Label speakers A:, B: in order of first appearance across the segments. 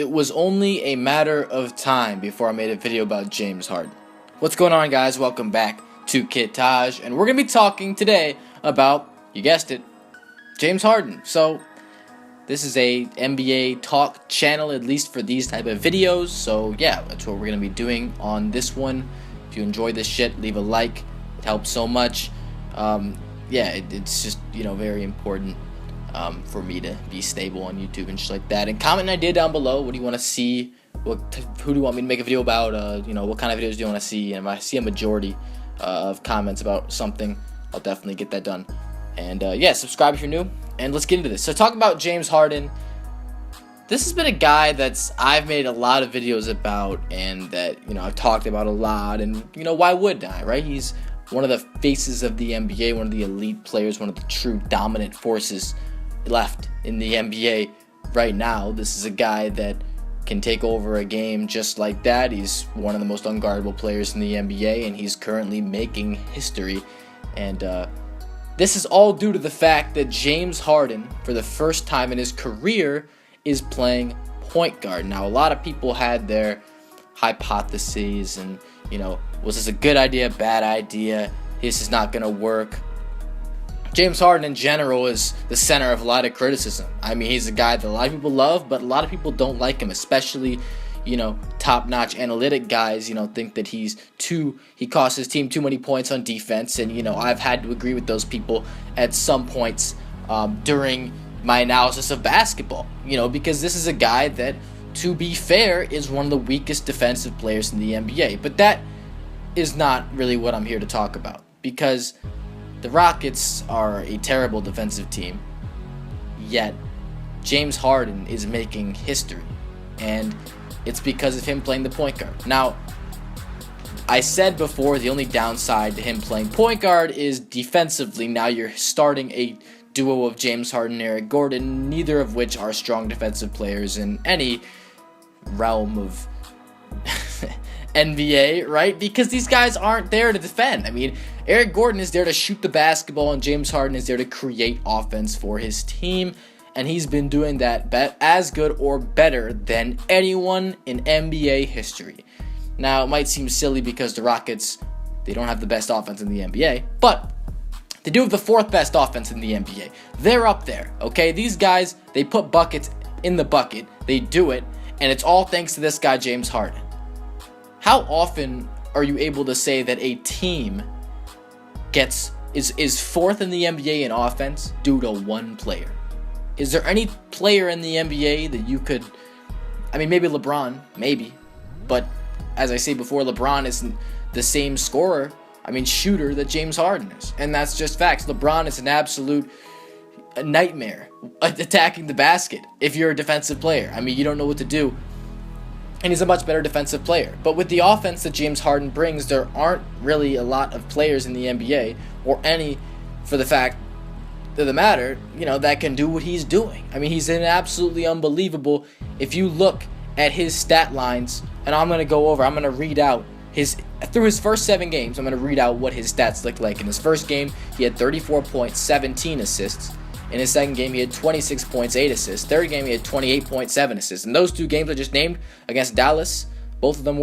A: It was only a matter of time before I made a video about James Harden. What's going on, guys? Welcome back to Kitaj, and we're going to be talking today about, you guessed it, James Harden. So, this is a NBA talk channel, at least for these type of videos. So, yeah, that's what we're going to be doing on this one. If you enjoy this shit, leave a like. It helps so much. It's just, very important for me to be stable on YouTube and shit like that. And comment an idea down below. What do you want to see? Who do you want me to make a video about? What kind of videos do you want to see? And if I see a majority of comments about something, I'll definitely get that done. And subscribe if you're new. And let's get into this. So talk about James Harden. This has been a guy I've made a lot of videos about, and that I've talked about a lot. And why wouldn't I, right? He's one of the faces of the NBA, one of the elite players, one of the true dominant forces left in the NBA right now. This is a guy that can take over a game just like that. He's one of the most unguardable players in the NBA, and he's currently making history. And this is all due to the fact that James Harden, for the first time in his career, is playing point guard. Now, a lot of people had their hypotheses and, was this a good idea, bad idea, this is not going to work. James Harden in general is the center of a lot of criticism. I mean, he's a guy that a lot of people love, but a lot of people don't like him, especially, top-notch analytic guys, think that he costs his team too many points on defense. And, I've had to agree with those people at some points during my analysis of basketball, because this is a guy that, to be fair, is one of the weakest defensive players in the NBA. But that is not really what I'm here to talk about, because the Rockets are a terrible defensive team, yet James Harden is making history, and it's because of him playing the point guard. Now, I said before, the only downside to him playing point guard is defensively. Now you're starting a duo of James Harden and Eric Gordon, neither of which are strong defensive players in any realm of NBA, right? Because these guys aren't there to defend. I mean, Eric Gordon is there to shoot the basketball, and James Harden is there to create offense for his team, and he's been doing that as good or better than anyone in NBA history. Now, it might seem silly because the Rockets, they don't have the best offense in the NBA, but they do have the fourth best offense in the NBA. They're up there, okay? These guys, they put buckets in the bucket. They do it, and it's all thanks to this guy, James Harden. How often are you able to say that a team is fourth in the NBA in offense due to one player? Is there any player in the NBA that you could, maybe LeBron, maybe, but as I say before, LeBron isn't the same scorer, shooter that James Harden is, and that's just facts. LeBron is an absolute nightmare attacking the basket if you're a defensive player. You don't know what to do. And he's a much better defensive player. But with the offense that James Harden brings, there aren't really a lot of players in the NBA, or any, for the fact of the matter, that can do what he's doing. He's an absolutely unbelievable. If you look at his stat lines, and I'm going to read out through his first 7 games, I'm going to read out what his stats look like. In his first game, he had 34 points, 17 assists. In his second game, he had 26 points, 8 assists. Third game, he had 28.7 assists. And those 2 games I just named against Dallas, both of them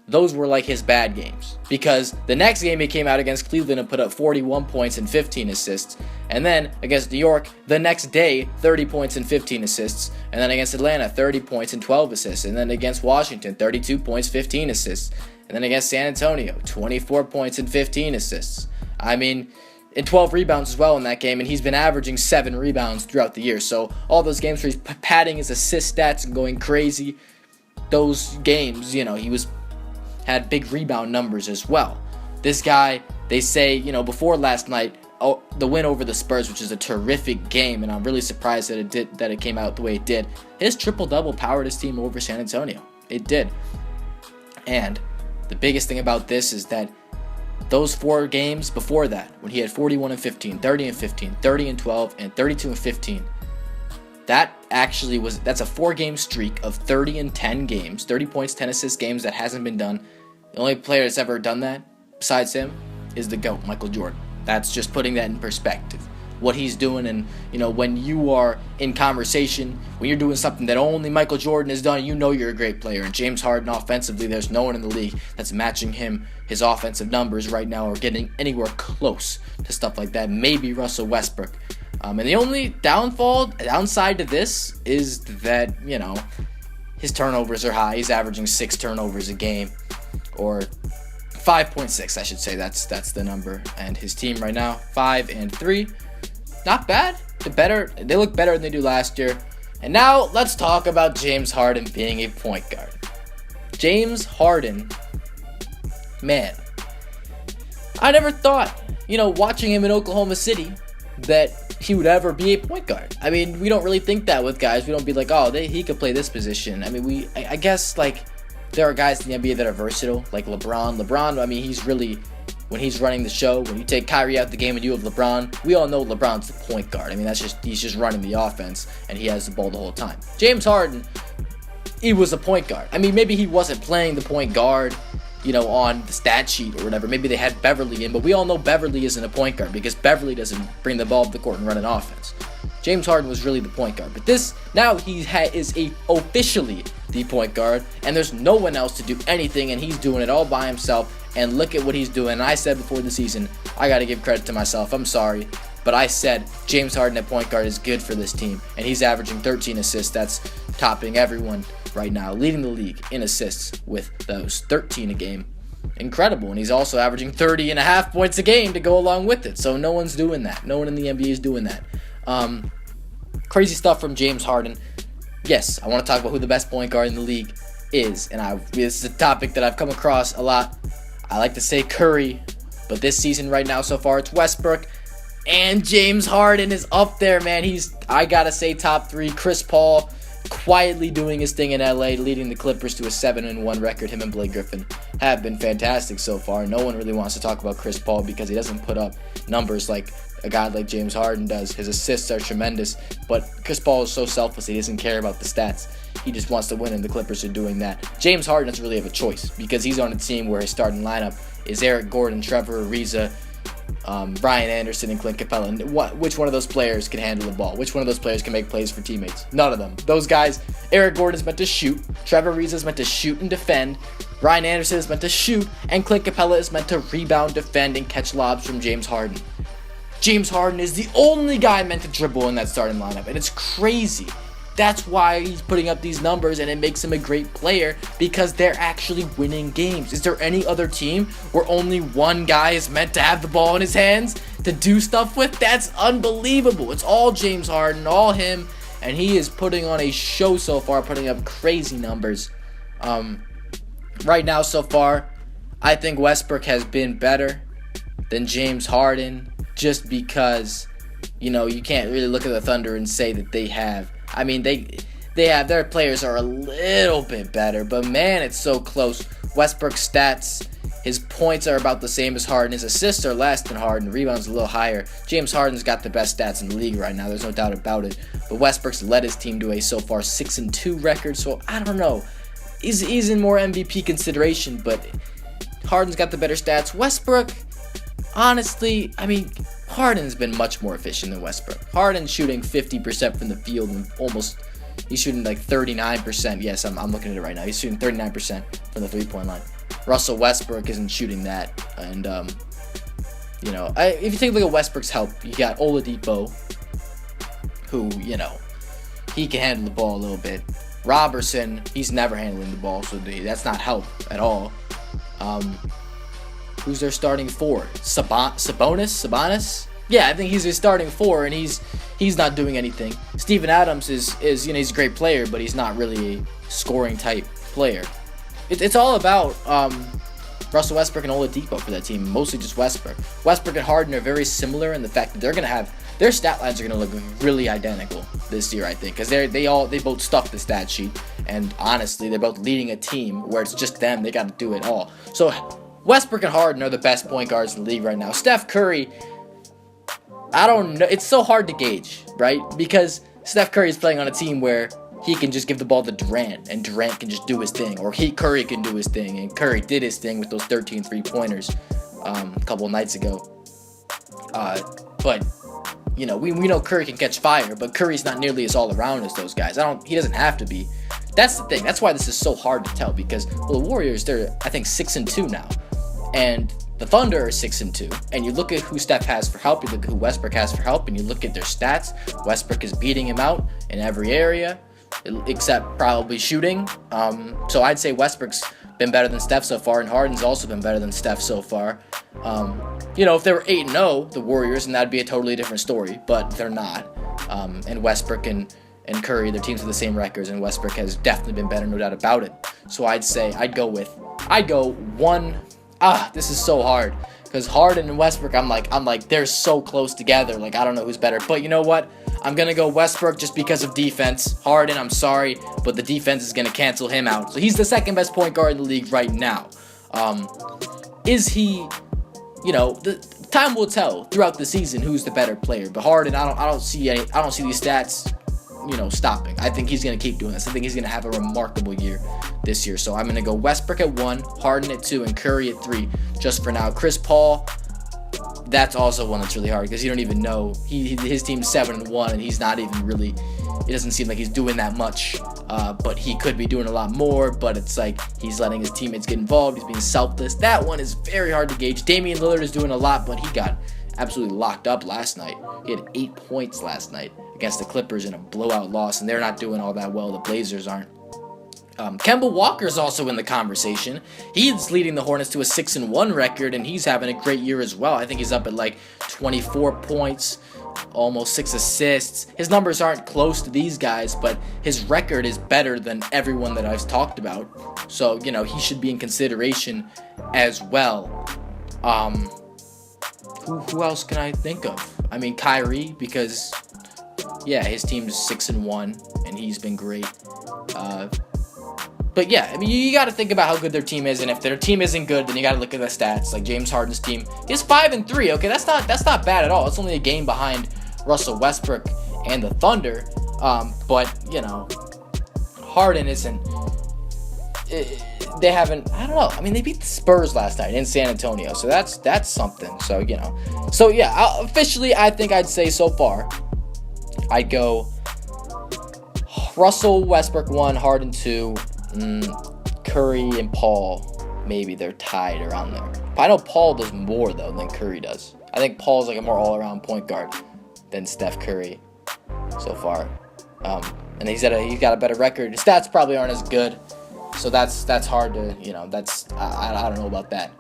A: those were like his bad games. Because the next game, he came out against Cleveland and put up 41 points and 15 assists. And then against New York, the next day, 30 points and 15 assists. And then against Atlanta, 30 points and 12 assists. And then against Washington, 32 points, 15 assists. And then against San Antonio, 24 points and 15 assists. And 12 rebounds as well in that game, and he's been averaging 7 rebounds throughout the year. So all those games where he's padding his assist stats and going crazy, those games, he had big rebound numbers as well. This guy, they say, before last night, the win over the Spurs, which is a terrific game, and I'm really surprised that it came out the way it did. His triple-double powered his team over San Antonio. It did. And the biggest thing about this is that those 4 games before that, when he had 41 and 15, 30 and 15, 30 and 12, and 32 and 15, that's a 4-game streak of 30 and 10 games, 30 points, 10 assists games that hasn't been done. The only player that's ever done that, besides him, is the GOAT, Michael Jordan. That's just putting that in perspective. what he's doing. And, you know, when you are in conversation, when you're doing something that only Michael Jordan has done, you know you're a great player. And James Harden offensively, there's no one in the league that's matching him, his offensive numbers right now, or getting anywhere close to stuff like that. Maybe Russell Westbrook. And the only downside to this is that, you know, his turnovers are high. He's averaging 6 turnovers a game, or 5.6, I should say. That's the number. And his team right now, 5-3. Not bad. They look better than they do last year. And now let's talk about James Harden being a point guard. James Harden, man, I never thought, you know, watching him in Oklahoma City, that he would ever be a point guard. I mean, we don't really think that with guys. We don't be like, oh, he could play this position. I mean, I guess, like, there are guys in the NBA that are versatile, like LeBron, I mean, he's really, when he's running the show, when you take Kyrie out the game and you have LeBron, we all know LeBron's the point guard. I mean, he's just running the offense, and he has the ball the whole time. James Harden, he was a point guard. I mean, maybe he wasn't playing the point guard, you know, on the stat sheet or whatever. Maybe they had Beverly in, but we all know Beverly isn't a point guard because Beverly doesn't bring the ball up the court and run an offense. James Harden was really the point guard, but now he is officially the point guard, and there's no one else to do anything, and he's doing it all by himself. And look at what he's doing. And I said before the season, I got to give credit to myself. I'm sorry, but I said James Harden at point guard is good for this team, and he's averaging 13 assists. That's topping everyone right now, leading the league in assists with those 13 a game. Incredible. And he's also averaging 30.5 points a game to go along with it. So no one's doing that. No one in the NBA is doing that. Crazy stuff from James Harden. Yes, I want to talk about who the best point guard in the league is, and this is a topic that I've come across a lot. I like to say Curry, but this season right now so far it's Westbrook, and James Harden is up there, man. I gotta say, top 3. Chris Paul quietly doing his thing in LA, leading the Clippers to a 7-1 record. Him and Blake Griffin have been fantastic so far. No one really wants to talk about Chris Paul because he doesn't put up numbers like a guy like James Harden does. His assists are tremendous, but Chris Paul is so selfless. He doesn't care about the stats. He just wants to win, and the Clippers are doing that. James Harden doesn't really have a choice because he's on a team where his starting lineup is Eric Gordon, Trevor Ariza, Brian Anderson, and Clint Capella. Which one of those players can handle the ball? Which one of those players can make plays for teammates? None of them. Those guys, Eric Gordon is meant to shoot, Trevor Ariza is meant to shoot and defend, Brian Anderson is meant to shoot, and Clint Capella is meant to rebound, defend, and catch lobs from James Harden. James Harden is the only guy meant to dribble in that starting lineup, and it's crazy. That's why he's putting up these numbers, and it makes him a great player because they're actually winning games. Is there any other team where only one guy is meant to have the ball in his hands to do stuff with? That's unbelievable. It's all James Harden, all him, and he is putting on a show so far, putting up crazy numbers. Right now so far, I think Westbrook has been better than James Harden just because, you know, you can't really look at the Thunder and say that they have. I mean, they have, their players are a little bit better, but man, it's so close. Westbrook's stats, his points are about the same as Harden. His assists are less than Harden. Rebounds a little higher. James Harden's got the best stats in the league right now. There's no doubt about it. But Westbrook's led his team to a so far 6-2 record. So I don't know. He's in more MVP consideration, but Harden's got the better stats. Westbrook, honestly, I mean, Harden's been much more efficient than Westbrook. Harden's shooting 50% from the field and he's shooting like 39%. Yes, I'm looking at it right now. He's shooting 39% from the three-point line. Russell Westbrook isn't shooting that. And, you know, if you take a look at Westbrook's help, you got Oladipo, who, you know, he can handle the ball a little bit. Robertson, he's never handling the ball, so that's not help at all. Who's their starting 4? Sabonis? Yeah, I think he's his starting 4, and he's not doing anything. Steven Adams is you know, he's a great player, but he's not really a scoring type player. It's all about Russell Westbrook and Oladipo for that team, mostly just Westbrook. Westbrook and Harden are very similar in the fact that they're gonna have their stat lines are gonna look really identical this year, I think, because they both stuff the stat sheet, and honestly, they're both leading a team where it's just them. They got to do it all. So Westbrook and Harden are the best point guards in the league right now. Steph Curry, I don't know. It's so hard to gauge, right? Because Steph Curry is playing on a team where he can just give the ball to Durant, and Durant can just do his thing. Or Curry can do his thing, and Curry did his thing with those 13 three-pointers a couple of nights ago. But You know, we know Curry can catch fire, but Curry's not nearly as all around as those guys. He doesn't have to be. That's the thing. That's why this is so hard to tell, because the Warriors, they're I think 6-2 now, and the Thunder are 6-2. And you look at who Steph has for help, you look at who Westbrook has for help, and you look at their stats. Westbrook is beating him out in every area, except probably shooting. So I'd say Westbrook's been better than Steph so far, and Harden's also been better than Steph so far. You know, if they were 8-0, the Warriors, and that'd be a totally different story, but they're not. And Westbrook and Curry, their teams have the same records, and Westbrook has definitely been better, no doubt about it. So I'd say I'd go one. This is so hard, because Harden and Westbrook, I'm like they're so close together. Like, I don't know who's better, but you know what? I'm gonna go Westbrook just because of defense. Harden, I'm sorry, but the defense is gonna cancel him out. So he's the second best point guard in the league right now. Is he? You know, the time will tell throughout the season who's the better player. But Harden, I don't see these stats, you know, stopping. I think he's gonna keep doing this. I think he's gonna have a remarkable year this year. So I'm gonna go Westbrook at 1, Harden at 2, and Curry at 3 just for now. Chris Paul, that's also one that's really hard, because you don't even know. His team's 7-1, and he's not even really. It doesn't seem like he's doing that much, but he could be doing a lot more. But it's like he's letting his teammates get involved. He's being selfless. That one is very hard to gauge. Damian Lillard is doing a lot, but he got absolutely locked up last night. He had 8 points last night against the Clippers in a blowout loss, and they're not doing all that well. The Blazers aren't. Kemba Walker's also in the conversation. He's leading the Hornets to a 6-1 record, and he's having a great year as well. I think he's up at like 24 points, almost 6 assists. His numbers aren't close to these guys, but his record is better than everyone that I've talked about. So, you know, he should be in consideration as well. Who else can I think of? I mean, Kyrie, because, yeah, his team's 6-1, and he's been great. But yeah, I mean, you got to think about how good their team is, and if their team isn't good, then you got to look at the stats. Like James Harden's team is 5-3. Okay, that's not bad at all. It's only a game behind Russell Westbrook and the Thunder. But you know, Harden isn't. They haven't. I don't know. I mean, they beat the Spurs last night in San Antonio, so that's something. So you know, so yeah, officially, I think I'd say so far, I'd go Russell Westbrook 1, Harden 2. Curry and Paul, maybe they're tied around there. But I know Paul does more though than Curry does. I think Paul's like a more all-around point guard than Steph Curry so far. And he's got a better record. His stats probably aren't as good, so that's hard to, you know, that's I don't know about that.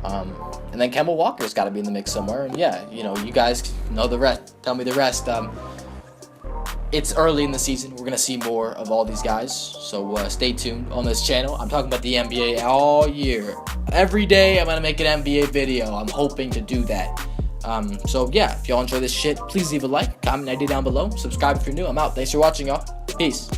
A: And then Kemba Walker's got to be in the mix somewhere. And yeah, you know, you guys know the rest. Tell me the rest. It's early in the season. We're going to see more of all these guys. So stay tuned on this channel. I'm talking about the NBA all year. Every day I'm going to make an NBA video. I'm hoping to do that. So yeah, if y'all enjoy this shit, please leave a like, comment an idea down below. Subscribe if you're new. I'm out. Thanks for watching, y'all. Peace.